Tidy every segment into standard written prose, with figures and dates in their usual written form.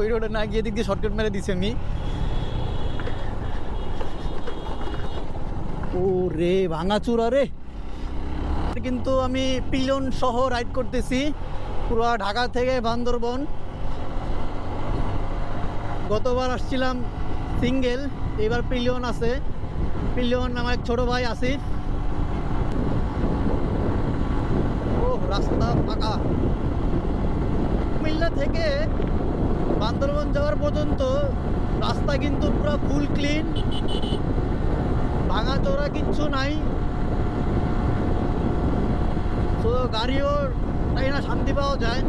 ওই রোডে না গিয়ে দিক দিয়ে শর্টকাট মেরে দিছি আমি। ও রে ভাঙাচুরা রে। কিন্তু আমি পিলিয়ন সহ রাইড করতেছি পুরো ঢাকা থেকে বান্দরবন। গতবার আসছিলাম সিঙ্গেল, এবার পিলিয়ন আছে। পিলিয়ন আমার এক ছোট ভাই আসিফ। ও রাস্তা ফাঁকা। কুমিল্লা থেকে বান্দরবন যাওয়ার পর্যন্ত রাস্তা কিন্তু পুরো ফুল ক্লিন, ভাঙাচোরা কিচ্ছু নাই। তো গাড়িও তাই না শান্তি পাওয়া যায়।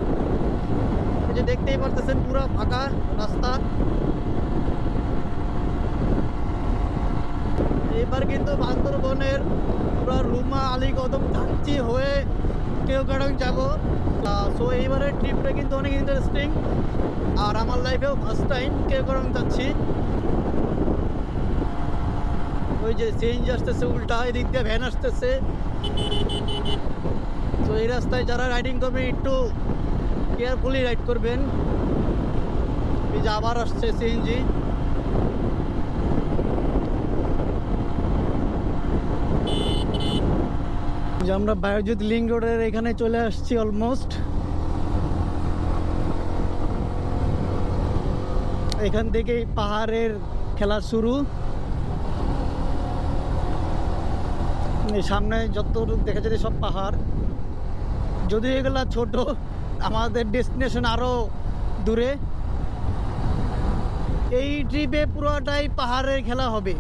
এই যে দেখতেই পারতেছেন পুরো ফাঁকা রাস্তা। এবার কিন্তু বান্দরবনের পুরো রুমা আলী কদম ধানচি হয়ে কেওক্রাডং যাব। সো এইবারের ট্রিপটা কিন্তু অনেক ইন্টারেস্টিং, আর আমার লাইফেও ফার্স্ট টাইম কেওক্রাডং যাচ্ছি। ওই যে সিএনজি আসতেছে উল্টা, এদিক দিয়ে ভ্যান আসতেছে। তো এই রাস্তায় যারা রাইডিং করবেন একটু কেয়ারফুলি রাইড করবেন। এই যে আবার আসছে সিএনজি। যে আমরা বায়োজিৎ লিঙ্ক রোডের এখানে চলে আসছি অলমোস্ট। এখান থেকেই পাহাড়ের খেলা শুরু। সামনে যতটুকু দেখা যাচ্ছে সব পাহাড়, যদিও এগুলা ছোট, আমাদের ডেস্টিনেশন আরো দূরে। এই ট্রিপে পুরোটাই পাহাড়ের খেলা হবে।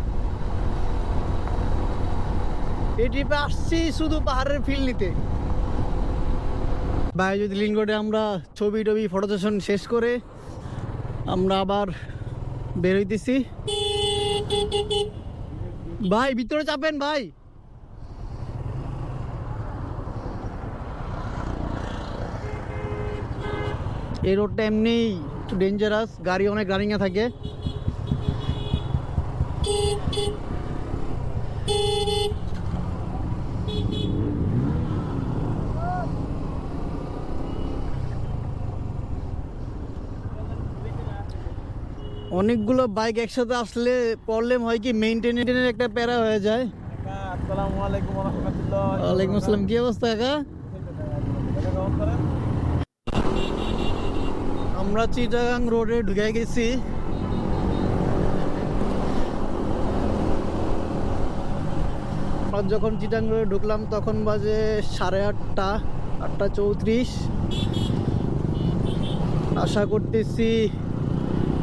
এই ট্রিপে আসছি শুধু পাহাড়ের ফিল নিতে। বায়োজিৎ লিঙ্ক রোডে আমরা ছবি টবি ফটো সেশন শেষ করে আমরা আবার বের হইতেছি। ভাই ভিতরে চাপেন ভাই। এই রোডটা এমনি একটু ডেঞ্জারাস, গাড়ি অনেক রানিংয়ে থাকে। অনেকগুলো বাইক একসাথে আসলে প্রবলেম হয় কি, মেইনটেনেন্সের একটা প্যারা হয়ে যায়। আসসালামু আলাইকুম ওয়া রাহমাতুল্লাহ। ওয়ালাইকুম আসসালাম। কি অবস্থা কাকা? আমরা চিটাগাং রোডে ঢুকে গেছি। যখন চিটাগাং রোডে ঢুকলাম তখন বাজে 8:30, 8:34। আশা করতেছি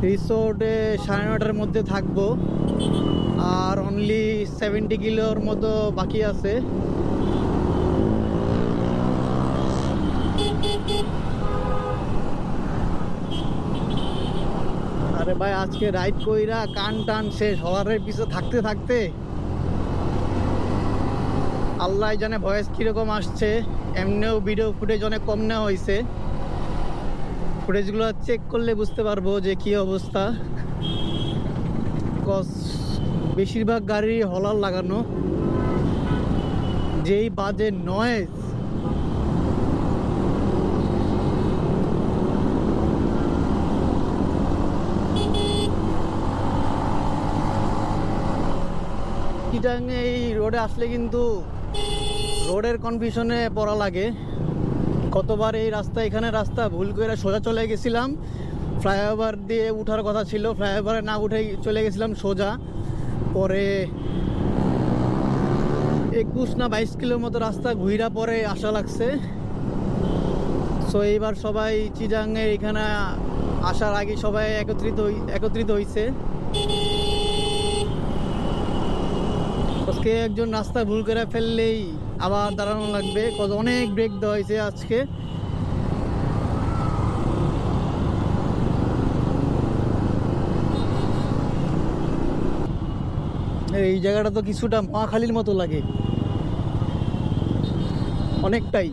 রিসোর্টে 9:30টার মধ্যে থাকবো, আর অনলি 70 কিলোর মতো বাকি আছে। আরে ভাই আজকে রাইড কইরা কান টান শেষ, হওয়ারের পিছনে থাকতে থাকতে আল্লাহ জানে ভয়েস কিরকম আসছে। এমনিও ভিডিও ফুটেজ অনেক কম নেওয়া হয়েছে, ফুটেজগুলো চেক করলে বুঝতে পারবো যে কি অবস্থা। বিকজ বেশিরভাগ গাড়ি হলার লাগানো, যেই বাজে নয়েজ। চিটাগাংয়ে এই রোডে আসলে কিন্তু রোডের কনফিউশনে পড়া লাগে। কতবার এই রাস্তা, এখানে রাস্তা ভুল করে সোজা চলে গেছিলাম। ফ্লাইওভার দিয়ে উঠার কথা ছিল, ফ্লাইওভারে না উঠে চলে গেছিলাম সোজা। পরে 21 না 22 কিলোর মতো রাস্তা ঘুরা পরে আসা লাগছে। সো এইবার সবাই চিটাগাংয়ে এখানে আসার আগে সবাই একত্রিত হয়েছে। আজকে একজন রাস্তা ভুল করে ফেললেই আবার দাঁড়ানো লাগবে, কত অনেক ব্রেক দেওয়া হয়েছে আজকে। এই জায়গাটা তো কিছুটা মহাখালীর মতো লাগে, অনেকটাই।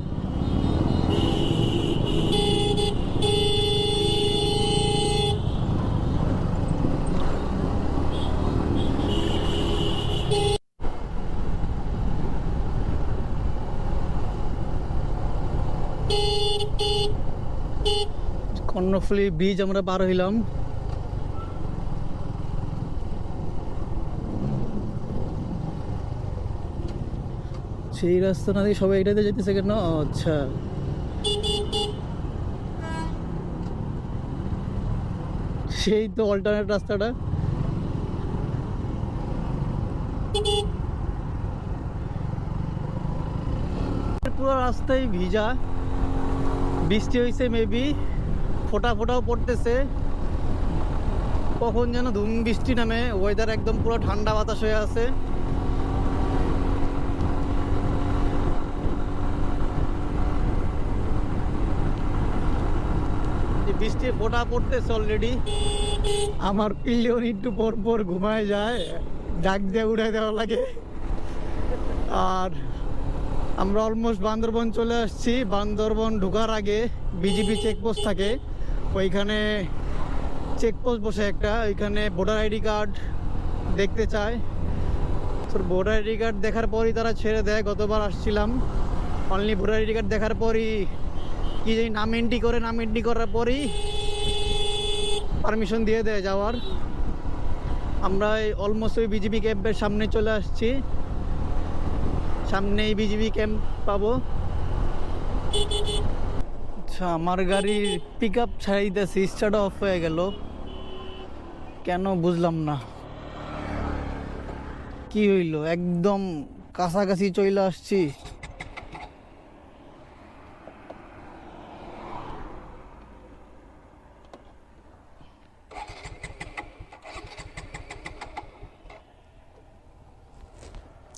কর্ণফুলী ব্রিজ আমরা পার হইলাম। সেই রাস্তা না দিয়ে সবাই এটাতে যেতেছে কেন? আচ্ছা, সেই তো অল্টারনেট রাস্তাটা। পুরো রাস্তায় ভিজা, বৃষ্টি হয়েছে, মেবি ফোঁটা ফোঁটাও পড়তেছে। কখন যেন ধুম বৃষ্টি নামে, ওয়েদার একদম পুরো ঠান্ডা বাতাস হয়ে আছে। বৃষ্টির ফোঁটা পড়তেছে অলরেডি। আমার পিলেও একটু পর পর ঘুমায় যায়, ডাক দিয়ে উড়াই দেওয়া লাগে। আর আমরা অলমোস্ট বান্দরবন চলে আসছি। বান্দরবন ঢোকার আগে বিজিবি চেকপোস্ট থাকে, ওইখানে চেকপোস্ট বসে একটা, ওইখানে ভোটার আইডি কার্ড দেখতে চায়। তোর ভোটার আইডি কার্ড দেখার পরই তারা ছেড়ে দেয়। গতবার আসছিলাম, অনলি ভোটার আইডি কার্ড দেখার পরই কি জানি নাম এন্ট্রি করে, নাম এন্ট্রি করার পরই পারমিশন দিয়ে দেয় যাওয়ার। আমরা অলমোস্ট ওই বিজিবি ক্যাম্পের সামনে চলে আসছি। সামনেই বিজিবি ক্যাম্প পাবো। আচ্ছা, আমার গাড়ির পিক আপ ছাড়াইতেছি, স্টার্ট অফ হয়ে গেল কেন বুঝলাম না। কি হইল? একদম কাছাকাছি চলে আসছি।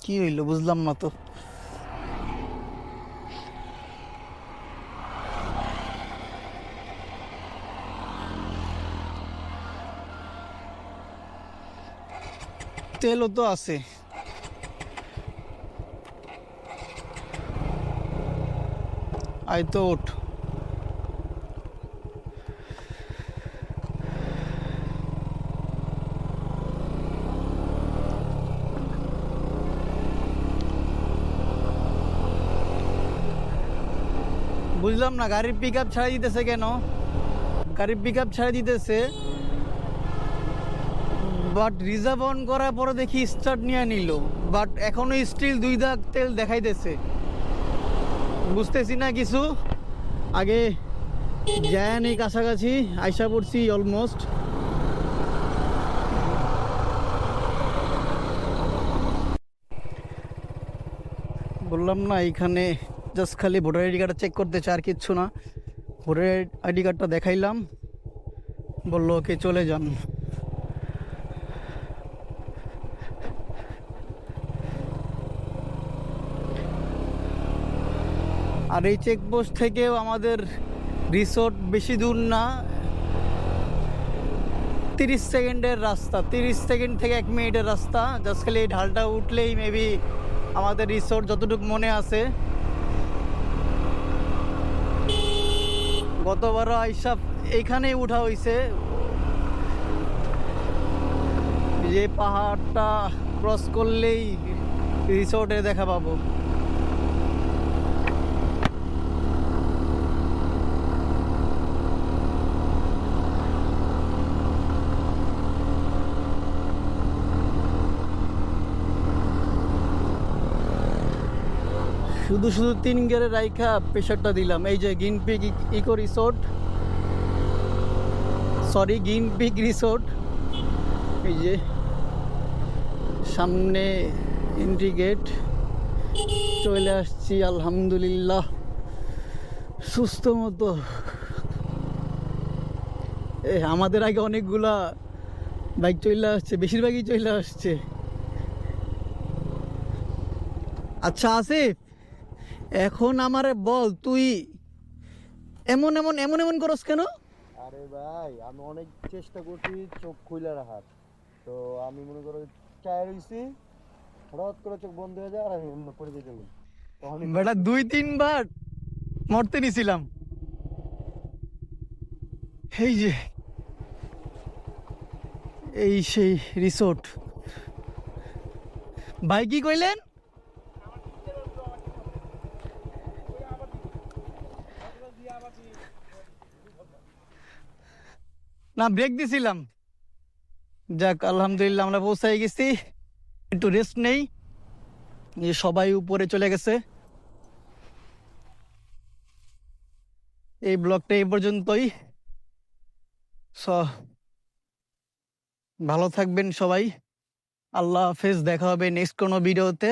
কি হইল বুঝলাম না তো। তেলও তো আছে। আয় তো ওঠ। বুঝলাম না গাড়ির পিক আপ ছাড়া দিতেছে কেন? গাড়ির পিক আপ ছাড়া দিতেছে, বাট রিজার্ভ অন করার পরে দেখি স্টার্ট নিয়ে নিল, বাট এখনো স্টিল 2 দাগ তেল দেখাইতেছে। বুঝতেছি না কিছু। আগে যায় নেই, কাছাকাছি আইসা পড়ছি অলমোস্ট। বললাম না, এইখানে জাস্ট খালি ভোটার আইডি কার্ডটা চেক করতে চাই, আর কিচ্ছু না। ভোটার আইডি কার্ডটা দেখাইলাম, বললো ওকে চলে যান। আর এই চেকপোস্ট থেকেও আমাদের রিসোর্ট বেশি দূর না, 30 সেকেন্ডের রাস্তা, 30 সেকেন্ড থেকে 1 মিনিটের রাস্তা। জাস্ট খালি এই ঢালটা উঠলেই মেবি আমাদের রিসোর্ট, যতটুকু মনে আছে। গতবারও আইসা এইখানেই উঠা হয়েছে, যে পাহাড়টা ক্রস করলেই রিসোর্টে দেখা পাবো। শুধু শুধু 3 গিয়ারে রাইখা প্রেশারটা দিলাম। এই যে green peak eco resort, sorry green peak resort. এই যে সামনে এন্ট্রি গেট, চলে আসছি আলহামদুলিল্লাহ সুস্থ মতো। আমাদের আগে অনেকগুলা বাইক চলে আসছে, বেশিরভাগই চলে আসছে। আচ্ছা আসিফ, এখন আমারে বল, তুই এমন এমন এমন এমন করস কেন? আরে ভাই, আমি অনেক চেষ্টা করছি চোখ খুলে রাখার, তো আমি মনে করো চায় রইছি, হঠাৎ করে চোখ বন্ধ হয়ে যায় আর আমি এমন পড়ে যেতে গেলাম। তখন বেটা 2-3 বার মরতে নিছিলাম। এই যে এই সেই রিসোর্ট। ভাই কি কইলেন? না ব্রেক দিছিলাম। যাক আলহামদুলিল্লাহ আমরা পৌঁছাই গেছি, একটু রেস্ট নেই। এই যে সবাই উপরে চলে গেছে। এই ব্লগটা এই পর্যন্তই। ভালো থাকবেন সবাই। আল্লাহ হাফেজ, দেখা হবে নেক্সট কোনো ভিডিওতে।